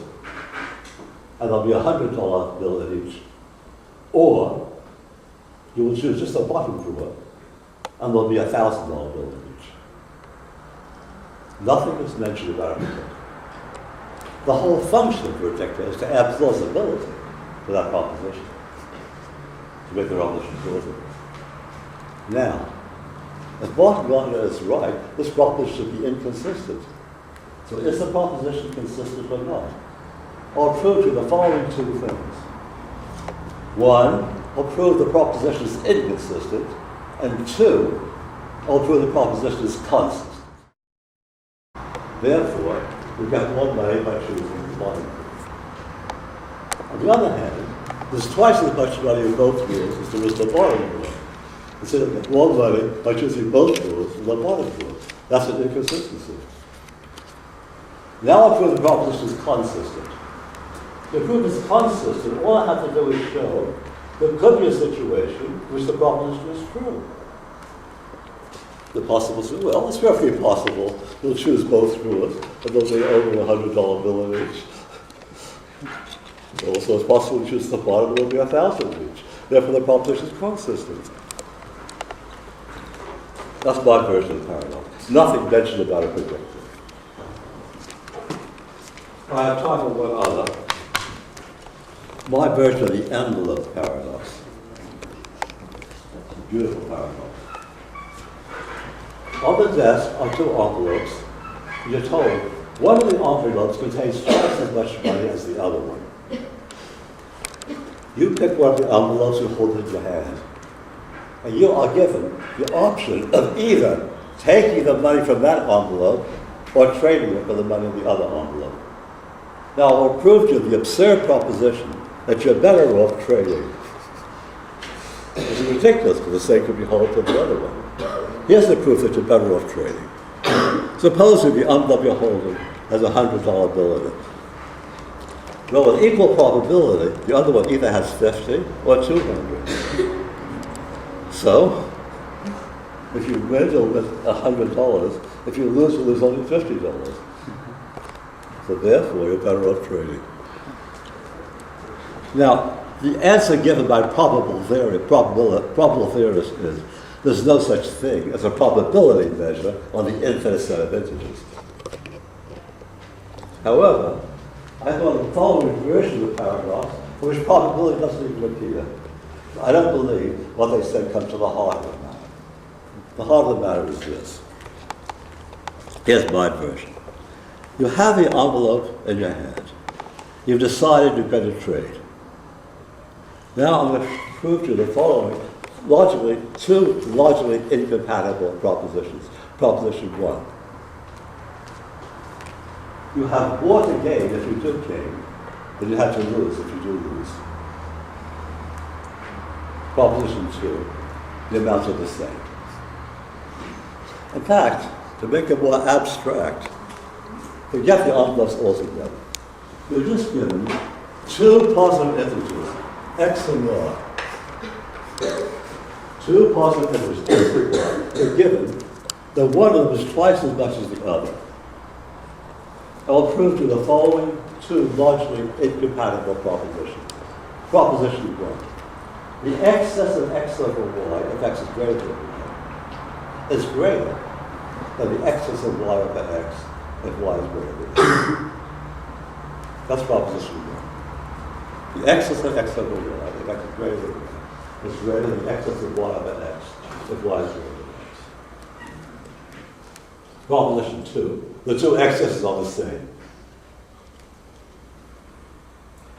and there'll be a $100 bill in each, or you will choose just the bottom drawer, and there'll be a $1,000 bill in each. Nothing is mentioned about a predictor. The whole function of the predictor is to add plausibility to that proposition, to make the proposition plausible. Now, if Martin Gardner is right, this proposition should be inconsistent. So is the proposition consistent or not? I'll prove to you the following two things. One, I'll prove the proposition is inconsistent, and two, I'll prove the proposition is constant. Therefore, we get more money by choosing the bottom. On the other hand, there's twice as much money in both rules as there is the bottom rule. So we get more money by choosing both rules than the bottom rule. That's an inconsistency. Now I'll prove the proposition is consistent. To prove it's consistent, all I have to do is show there could be a situation in which the proposition is true. The possible, well, it's perfectly possible you'll choose both rulers, and there'll be over a $100 bill in each. Also, it's possible to choose the bottom, there'll be 1,000 each. Therefore, the proposition is consistent. That's my version of the paradox. Nothing mentioned about a predictor. I have time for one other. My version of the envelope paradox. It's a beautiful paradox. On the desk are two envelopes. You're told one of the envelopes contains twice as much money as the other one. You pick one of the envelopes and hold it in your hand. And you are given the option of either taking the money from that envelope or trading it for the money in the other envelope. Now, I'll prove to you the absurd proposition that you're better off trading. It's ridiculous because the same could be held to the other one. Here's the proof that you're better off trading. Suppose the envelope you're holding has a $100 bill in it. Well, with equal probability, the other one either has 50 or 200. So, if you win, you'll win $100. If you lose, you'll lose only $50. So therefore, you're better off trading. Now, the answer given by probable theorists is there's no such thing as a probability measure on the infinite set of integers. However, I thought the following version of the paradox, for which probability doesn't even appear. I don't believe what they said comes to the heart of the matter. The heart of the matter is this. Here's my version. You have the envelope in your hand. You've decided you're going to trade. Now I'm going to prove to you the following two logically incompatible propositions. Proposition 1. You have more to gain if you do gain than you have to lose if you do lose. Proposition 2. The amounts are the same. In fact, to make it more abstract, forget the on plus altogether. You're just given two positive integers, x and y. Two positive integers, x and y. You're given that one of them is twice as much as the other. I will prove to you the following two logically incompatible propositions. Proposition 1. The excess of x over y, if x is greater than y, is greater than the excess of y over x if y is greater than x. That's proposition 1. The excess of x over y, if x is greater than y, is greater than the excess of y over x if y is greater than x. Proposition 2. The two excesses are the same.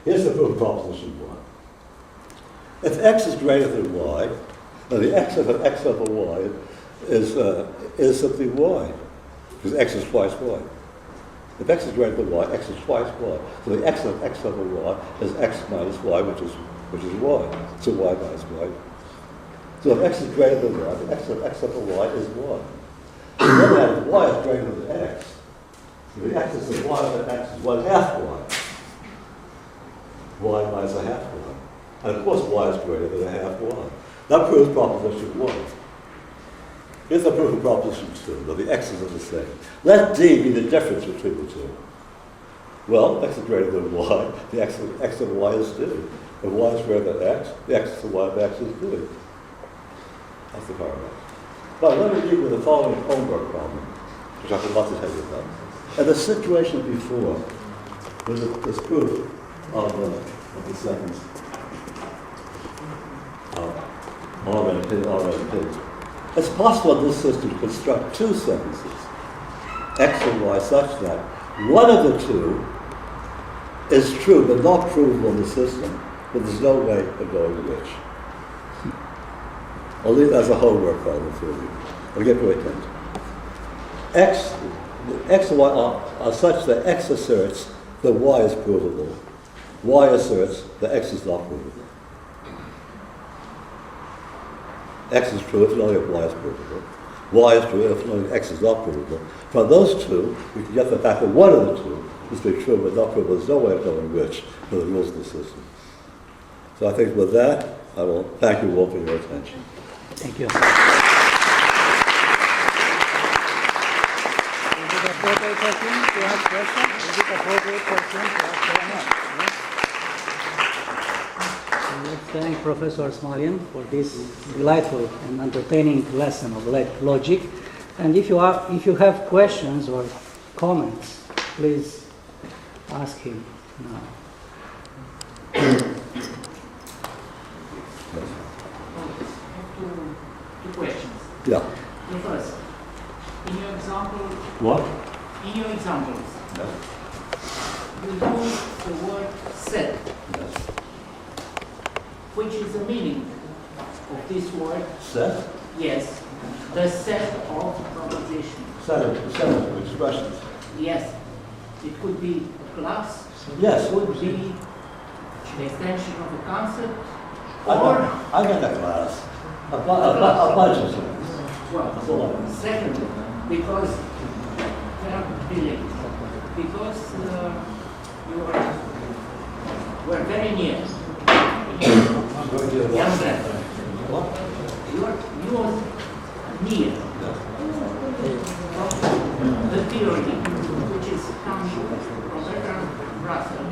Here's the proof of proposition 1. If x is greater than y, then the excess of x over y is simply y, because x is twice y. If x is greater than y, x is twice y. So the excess of x over y is x minus y, which is y. So y minus y. So if x is greater than y, the excess of x over y is y. On the other hand, if y is greater than x, so the excess of y over x is 1/2 y. Y minus 1/2 y. And of course y is greater than 1/2 y. That proves proposition 1. Here's the proof of proposition 2, that the x's are the same. Let d be the difference between the two. Well, x is greater than y, the x of y is d. If y is greater than x, the x of y of x is d. That's the paradox. But let me give you the following homework problem, which I forgot to tell you about. And the situation before was this proof of the sentence. R and P, R and P. It's possible in this system to construct two sentences, x and y, such that one of the two is true but not provable in the system, but there's no way of knowing which. I'll leave that as a homework problem for you. I'll get to it then. X and y are such that x asserts that y is provable. Y asserts that x is not provable. X is true if and only if y is provable. Y is true if and only if x is not provable. From those two, we can get the fact that one of the two is to be true but not provable. There's no way of knowing which for the rules of the system. So I think with that, I will thank you all for your attention. Thank you. Is it appropriate for him to ask questions? Is it appropriate for him to ask questions? Let's thank Professor Smullyan for this delightful and entertaining lesson of logic. And if you have questions or comments, please ask him now. Two questions. Yeah. The first, in your example, What? in your examples, Yes. you use the word set. Yes. Which is the meaning of this word? Set? Yes. The set of propositions. Set of expressions. Yes. It could be a class. Yes. It could be the extension of a concept. I Or, got that class. A bunch of things. well, second, because there are delays. Because you were very near. Young man. What? You are near the theory which is coming from Bertrand Russell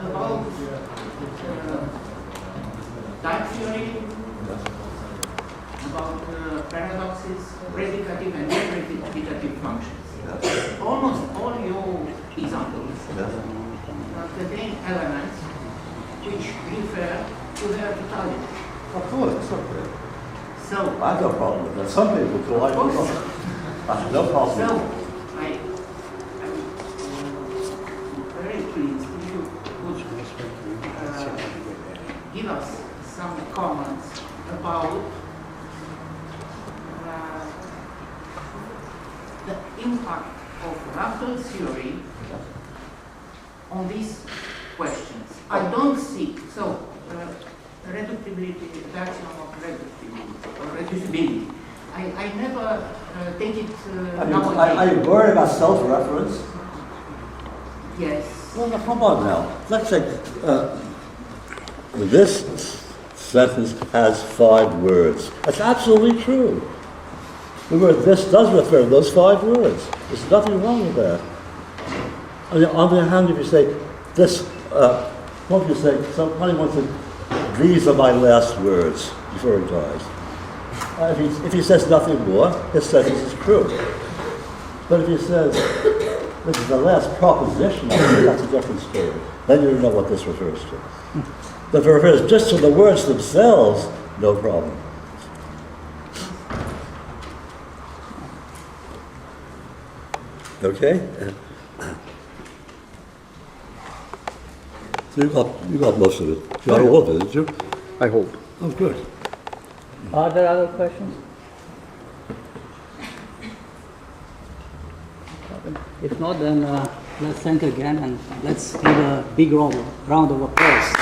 about type theory, about paradoxes, predicative and non-predicative functions. Almost all your examples contain elements which refer to their totality. Of course, it's okay. So, I have no problem with that. Some people do. I don't. I have no problem. so I'm very pleased if you could give us some comments about the impact of Russell's theory on these questions. I don't see, so, reducibility, reduction of reducibility, or reducibility. I never take it nowadays. Are you worried about self-reference? Yes. Well, now, come on now. Let's say this sentence has 5 words. That's absolutely true. The word "this" does refer to those 5 words. There's nothing wrong with that. On the other hand, if you say this, what do you say? Somebody wants to, these are my last words before he dies. If he says nothing more, his sentence is true. But if he says, this is the last proposition, that's a different story. Then you know what this refers to. But if it refers just to the words themselves, no problem. Okay? So you got most of it. You got all of it, did you? I hope. Oh, good. Are there other questions? If not, then let's thank again and let's give a big round of applause.